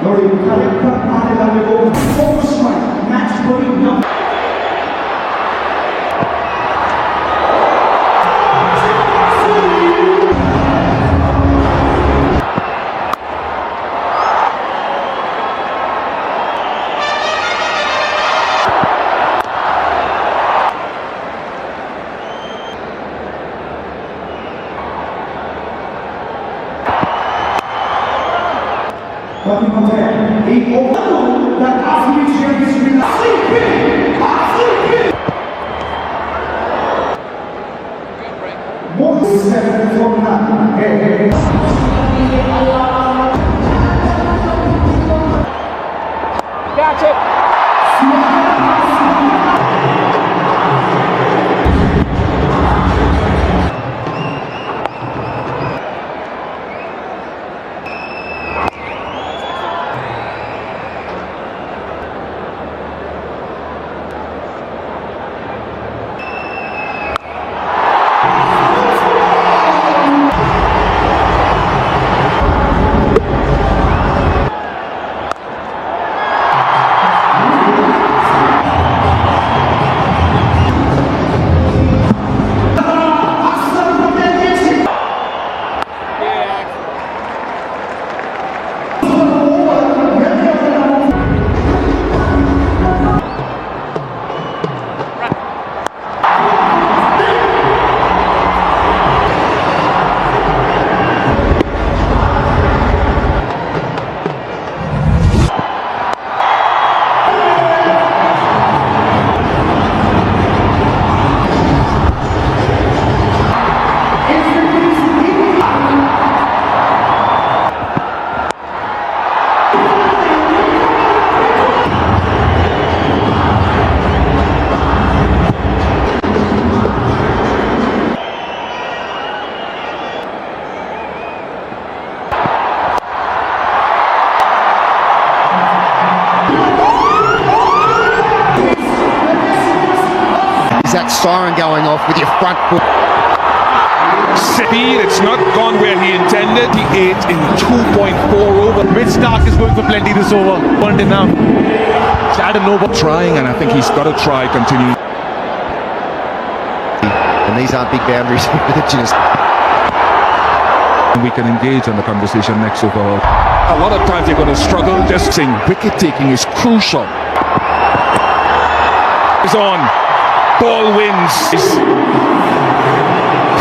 너희 가격과 말해달라고 포커스만 매치버리 너 이 오빠도 나 RCB 시작했습니다. RCB! 모두 세븐 소나 Catch it! Is that siren going off with your front foot? Speed, it's not gone where he intended. He ate in 2.4 over. Rich Stark is going for plenty this over. Burned it now. Shadow Nova Trying, and I think he's got to try continue. And these aren't big boundaries for the Genius. And we can engage in the conversation next overall. A lot of times you're going to struggle. Just saying wicket taking is crucial. Is on. Ball wins.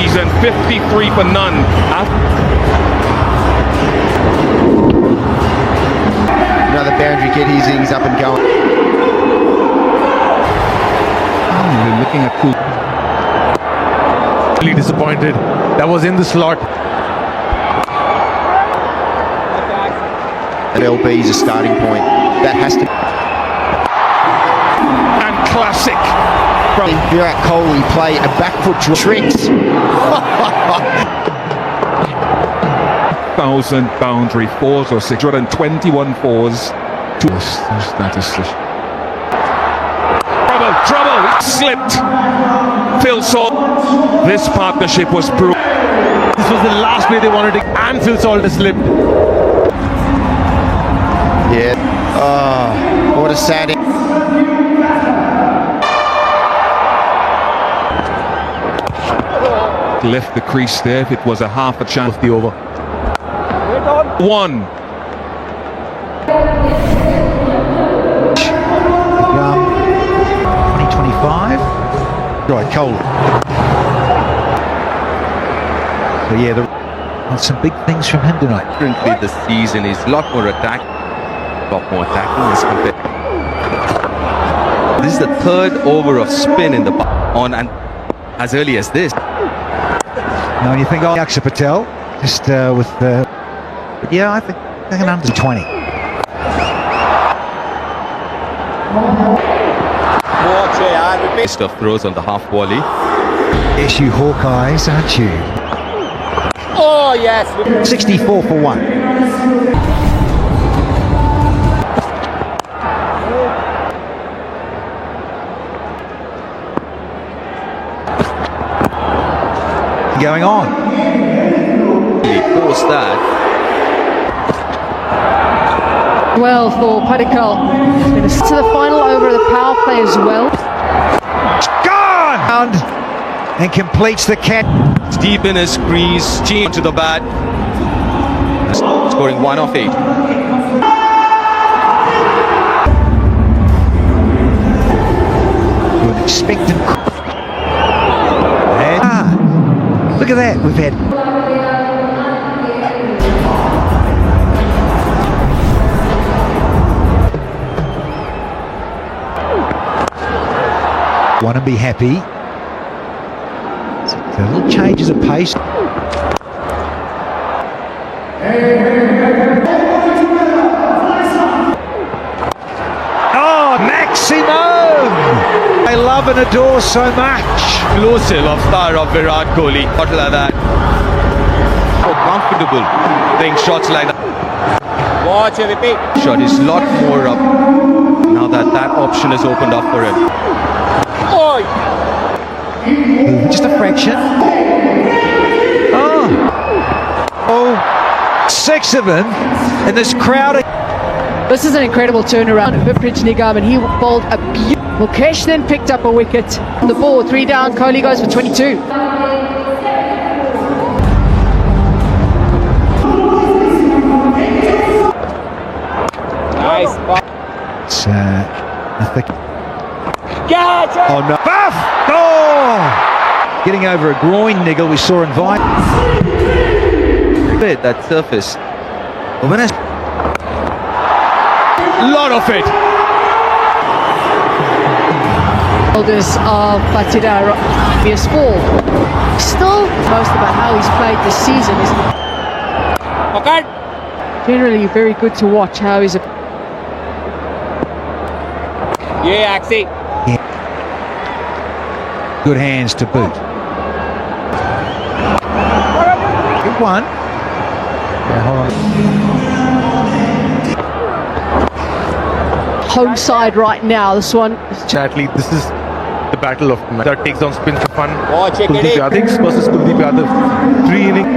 He's in 53 for none. Another boundary get his innings up and going. We're looking at cool. really disappointed. That was in the slot. LB is a starting point. That has to. And classic. From Virat Kohli play a back foot tricks. 1,000 boundary fours or 621 fours. That is trouble. It slipped. Phil Salt. This partnership was brutal. This was the last play they wanted to, and Phil Salt has slipped. Yeah. Oh, what a sad. Left the crease there. If it was a half a chance of the over. One. 2025. Right, Cole. So yeah, some big things from him tonight. Currently the season is a lot more attacking as compared. This is the third over of spin in the on and as early as this. Now when you think, oh, Akshay Patel, just with the, but yeah, I think an under 20. Best of throws on the half volley. Yes, you Hawkeyes, aren't you? Oh yes. 64 for 1. Going on. He post that. Well for Padikal. He's to the final over of the power play as well. Gone! And completes the catch. It's deep in his crease, change to the bat. Scoring 1 of 8. Good expectant. Look at that. We've had want to be happy. So little changes of pace. Oh, Maximum! They love and adore so much. Explosive of star of Virat Kohli. Not like that. So comfortable playing shots like that. Watch a repeat. Shot is a lot more up now that that option is opened up for him. Oi! Just a fraction. Oh, 6 of them in this crowd. This is an incredible turnaround. Viprij Nigam, and he bowled a beautiful. Mukesh then picked up a wicket on the board. 3 down. Kohli goes for 22. Nice. It's, I think. Catch! Oh no! Buff! Oh! Getting over a groin niggle we saw in Vine. Bit that surface. Well, when Lot of it. Shoulders of Patidar PS4. Still, most about how he's played this season is generally very good to watch how he's. Yeah, Axie. good hands to boot. Good one. Yeah, hold on. Home side right now. This one. Chatley, this is the battle of that takes on spin for fun. Watch it, Kuldeep Giddy. Yadav versus Kuldeep Yadav. 3 innings.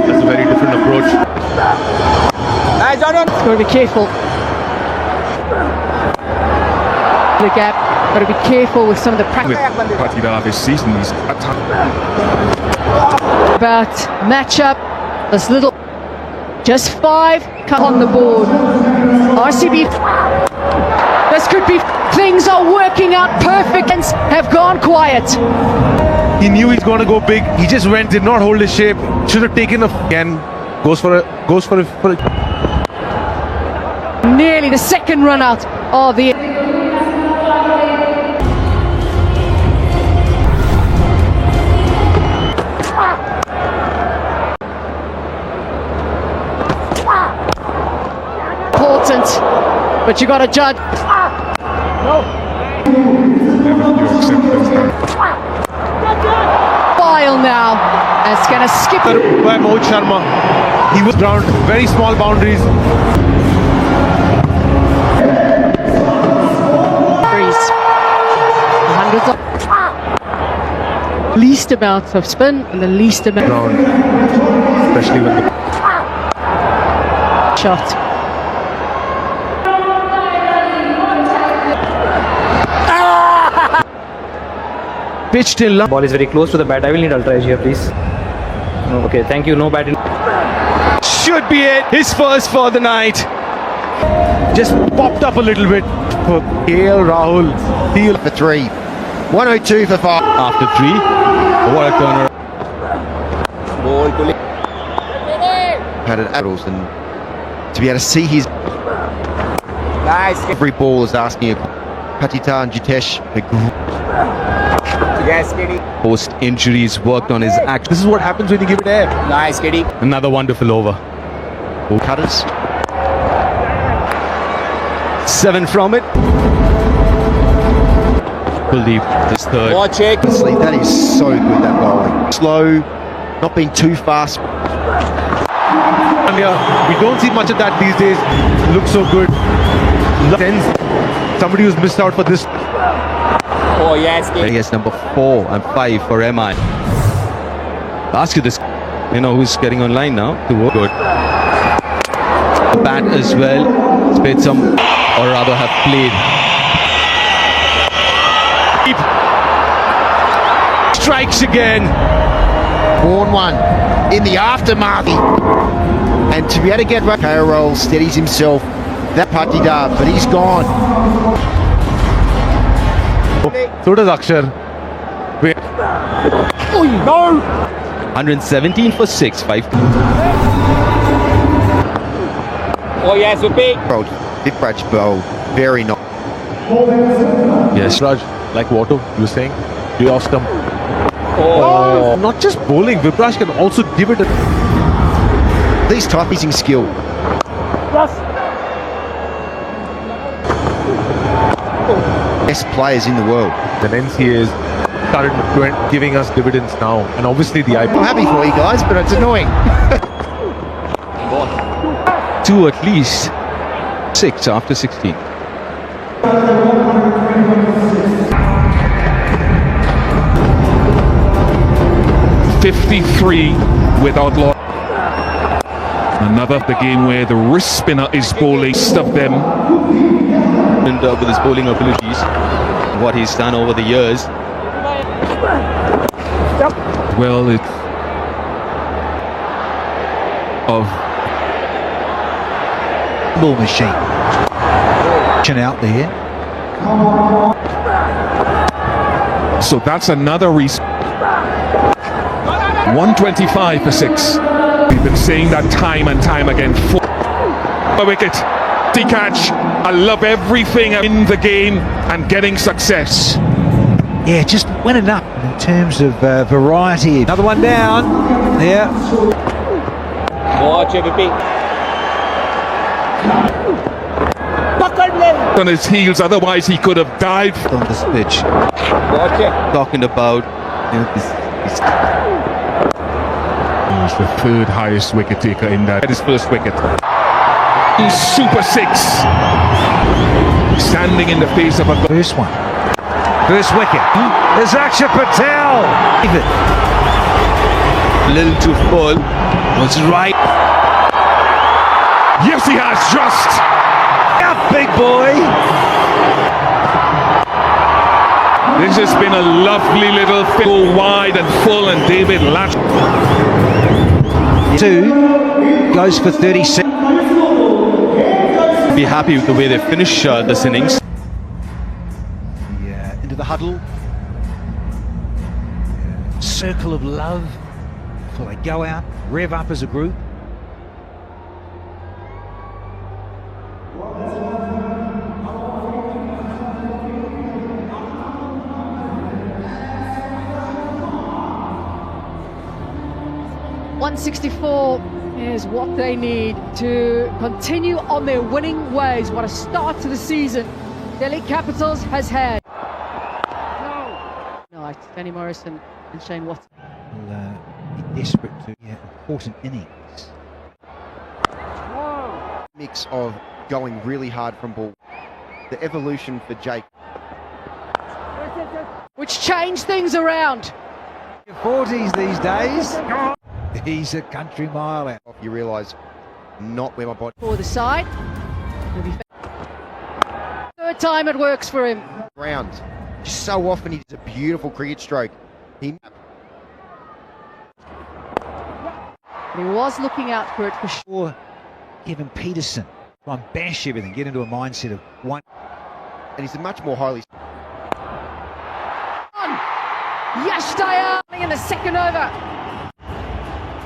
That's a very different approach. Nice, Jordan. Got to be careful. The gap. Got to be careful with some of the practice. Patidar this season, he's About matchup. This little. Just 5 come on the board. RCB. This could be. Things are working out perfect and have gone quiet. He knew he's going to go big. He just went, did not hold his shape. Should have taken a again. Goes for a. Nearly the second run out of the. Important, but you got to judge. File now, and it's going to skip. By Mohit Sharma. He was ground very small boundaries. Hundreds of least amount of spin and the least amount Ground, especially when the shot. pitch till long. Ball is very close to the bat. I will need ultra edge here, please. No, okay, thank you. No bat in. Should be it. His first for the night. Just popped up a little bit for KL Rahul. He'll For 3. 102 for 5. After 3. What a corner. Ball to Had an adults and to be able to see his nice. every ball is asking Patidar and Jitesh Yes, Giddy. Post injuries worked on his action. This is what happens when you give it air. Nice, Giddy. Another wonderful over. cutters. 7 from it. Kuldeep, this third. Watch it. Honestly, that is so good, that bowling. Slow, not being too fast. And yeah, we don't see much of that these days. Looks so good. Sense somebody who's missed out for this. Oh, yes, Giddy. He has number 4 and 5 for MI. Ask you this. You know who's getting online now to work. Good. Bat as well. Played some, or rather have played. Strikes again. 4-1 in the aftermath. And to be able to get right, Carroll steadies himself. That putty dab, but he's gone. So does Akshar. Oh, no! 117 for 6, 5. Oh, yes, Upi. Vipraj bowled very nice. Yes, Raj, like Watto, you were saying, you lost them. Oh. Not just bowling, Vipraj can also give it a... These typing skill. Yes. Best players in the world. The NCA is started giving us dividends now, and obviously the IPL. I'm happy for you guys, but it's annoying. 2 at least. 6 after 16. '53 without loss. Another the game where the wrist spinner is bowling of them. And with his bowling abilities, what he's done over the years. Well, it's of Ball machine. Out there. so that's another reason. 125 for 6. We've been saying that time and time again. 4 a wicket. D-catch. I love everything in the game and getting success. Yeah, just winning up in terms of variety. Another one down. Yeah. Watch Upi. On his heels, otherwise he could have died. On this pitch. Watch it. Talking about, you know, this He's the 3rd highest wicket taker in that. His first wicket. He's Super 6. Standing in the face of a... First one. First wicket. There's Akshar Patel. a little too full. Was right. Yes, he has just. Out, big boy. This has been a lovely little go wide and full, and David Lash. 2 goes for 36. Be happy with the way they finish this innings. Yeah, into the huddle. Circle of love. Before they go out, rev up as a group. .164 is what they need to continue on their winning ways. What a start to the season Delhi Capitals has had. No, it's Danny Morrison and Shane Watson. Will be desperate to important innings. Mix of going really hard from ball. The evolution for Jake. Which changed things around. 40s these days. He's a country mile out. You realise not where my body. For the side. He'll be third time it works for him. Ground. Just so often he does a beautiful cricket stroke. He was looking out for it for sure. Or Kevin Peterson. Try and bash everything. Get into a mindset of one. and he's a much more highly. Yash Dayal in the second over.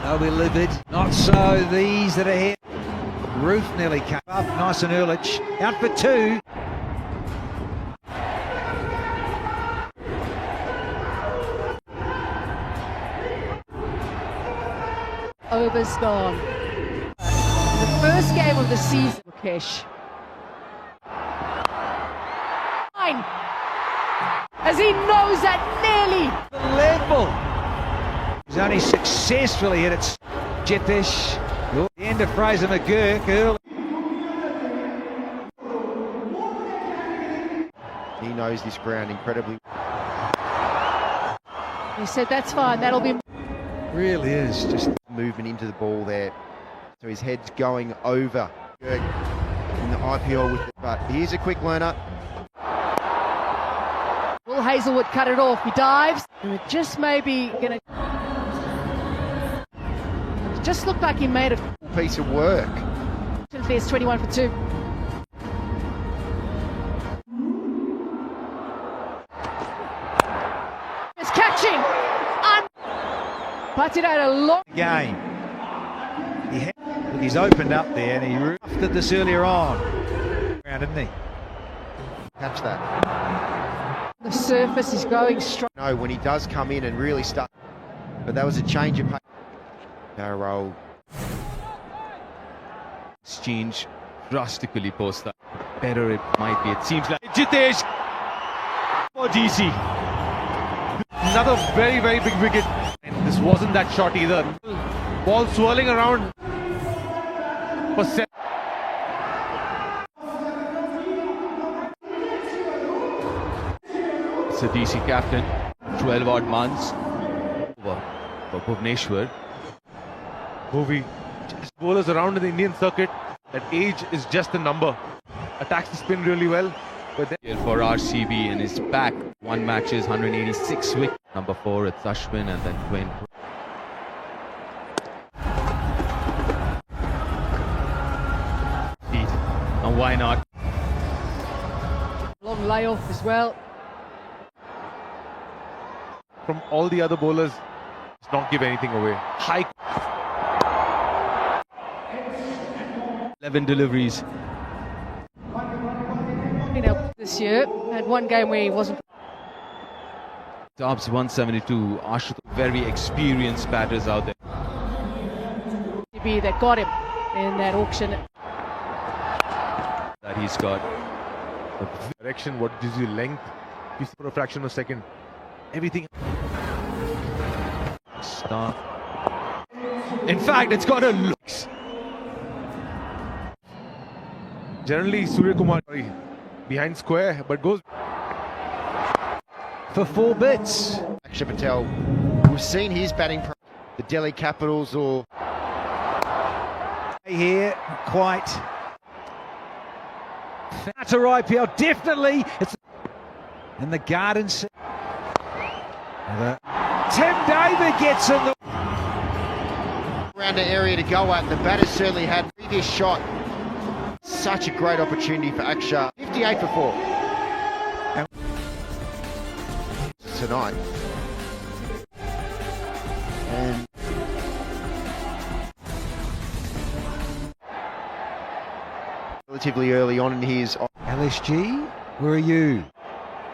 They'll be livid. Not so these that are here. Roof nearly came up. Nice and Ehrlich. Out for two. Overs gone. The first game of the season, Mukesh. As he knows that nearly. The level. He's only successfully hit it. Jetish. The end of Fraser McGurk early. He knows this ground incredibly. He said, that's fine, that'll be... Really is just... movement into the ball there. So his head's going over in the IPL with it. But here's a quick learner. Will Hazelwood cut it off? He dives. And it just maybe going to... It just looked like he made a Piece of work. It's 21 for 2. It's catching. But it had a long game. He's opened up there and he roughed at this earlier on. Didn't he? Catch that. The surface is going strong. No, when he does come in and really start. But that was a change of pace. Power roll. It's changed drastically post that. Better it might be. It seems like Jitesh for DC. Another very, very big wicket. And this wasn't that shot either. Ball swirling around for It's a DC captain, 12 odd months over for Bhuvneshwar. Bhuvi. Bowlers around in the Indian circuit. That age is just a number. Attacks the spin really well. But then For RCB and his back, 1 matches, 186 wickets. Number 4, it's Ashwin and then Quinn. And why not? Long layoff as well. from all the other bowlers, does not give anything away. High. 11 deliveries. You know, this year had one game where he wasn't. Tops 172. Ashutosh, very experienced batters out there. That got him in that auction. That he's got. Direction, what gives you length, piece for a fraction of a second. Everything. Start. In fact, it's got a look. Generally, Surya Kumar behind square, but goes for 4 bits. Akshar Patel, we've seen his batting, the Delhi Capitals or here, quite. That's a IPL, definitely. It's in the Gardens. Tim David gets in the around the area to go at. The batter certainly had previous shot. Such a great opportunity for Akshar. 58 for 4. Tonight. And relatively early on in his LSG, where are you?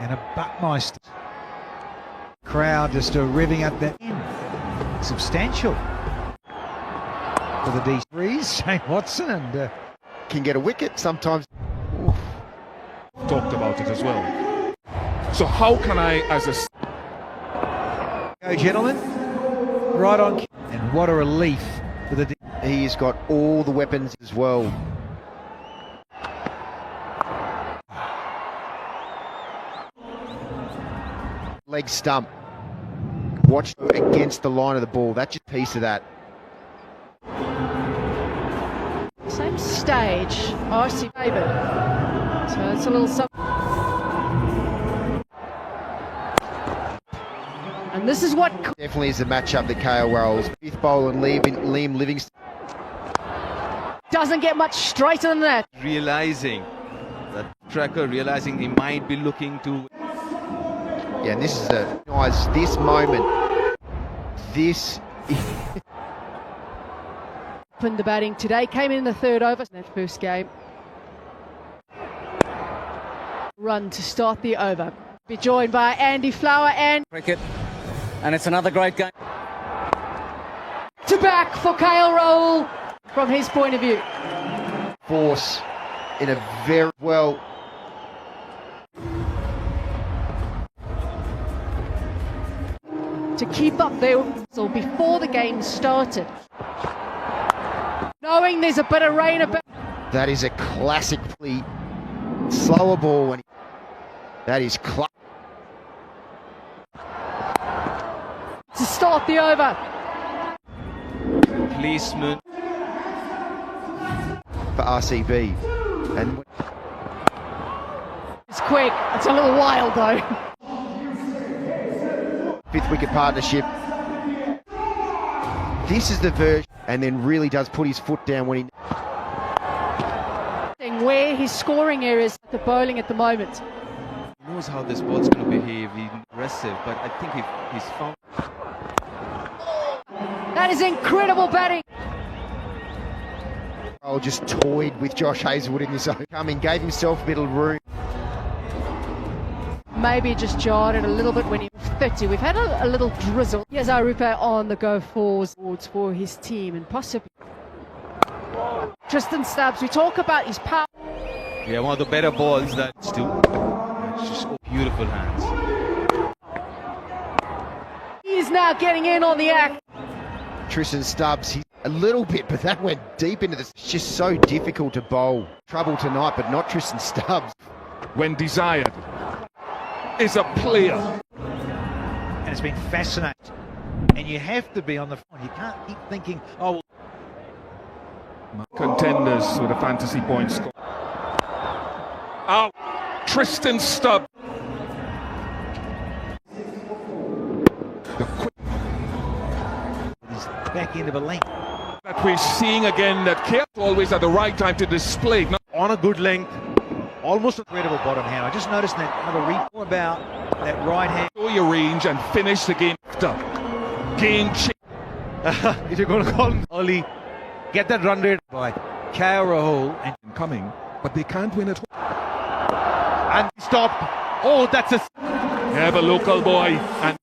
And a Buckmeister. Crowd just revving up that in. Substantial for the D3s. Shane Watson and can get a wicket sometimes. Talked about it as well. So how can I, as a... go, gentlemen. Right on. And what a relief for the D. He's got all the weapons as well. Leg stump. Watch against the line of the ball. That's just a piece of that. Same stage, RCB David. So it's a little something. And this is what Definitely is the matchup that KL rolls. Fifth bowl and Liam Livingston. doesn't get much straighter than that. Realizing that Tracker realizing he might be looking to. Yeah, and this is guys, this moment. This Opened the batting today, came in the third over in that first game. Run to start the over. Be joined by Andy Flower and Cricket, and it's another great game. to back for KL Roll from his point of view. force in a very well. To keep up their whistle before the game started. Knowing there's a bit of rain about. That is a classic plea. Slower ball when that is To start the over. placement. For RCB. And It's quick. It's a little wild though. fifth wicket partnership. This is the version, and then really does put his foot down when he... Where his scoring areas at the bowling at the moment. He knows how this ball's going to behave. He's aggressive, but I think he's found. That is incredible batting. Oh, just toyed with Josh Hazlewood in this over. Coming, gave himself a bit of room. Maybe just jarred it a little bit when he was 30. We've had a little drizzle. Here's Arupa on the go forwards for his team and possibly Tristan Stubbs. We talk about his power. Yeah, one of the better balls that's too. It's just beautiful hands. He's now getting in on the act. Tristan Stubbs, he's a little bit, but that went deep into this. It's just so difficult to bowl. Trouble tonight, but not Tristan Stubbs. When desired, is a player. And it's been fascinating. And you have to be on the front. You can't keep thinking, oh, Contenders with a fantasy point score. Out. Tristan Stubbs. The quick he's back end of a length. that we're seeing again, that Care always at the right time to display. Not On a good length. Almost Incredible bottom hand. I just noticed that another recall about that right hand. show your range and finish the game after. Game change. if you're going to call him early, get that run rate. By KL Rahul and Coming, but they can't win at home. And stopped. Oh, that's a... Have a local boy and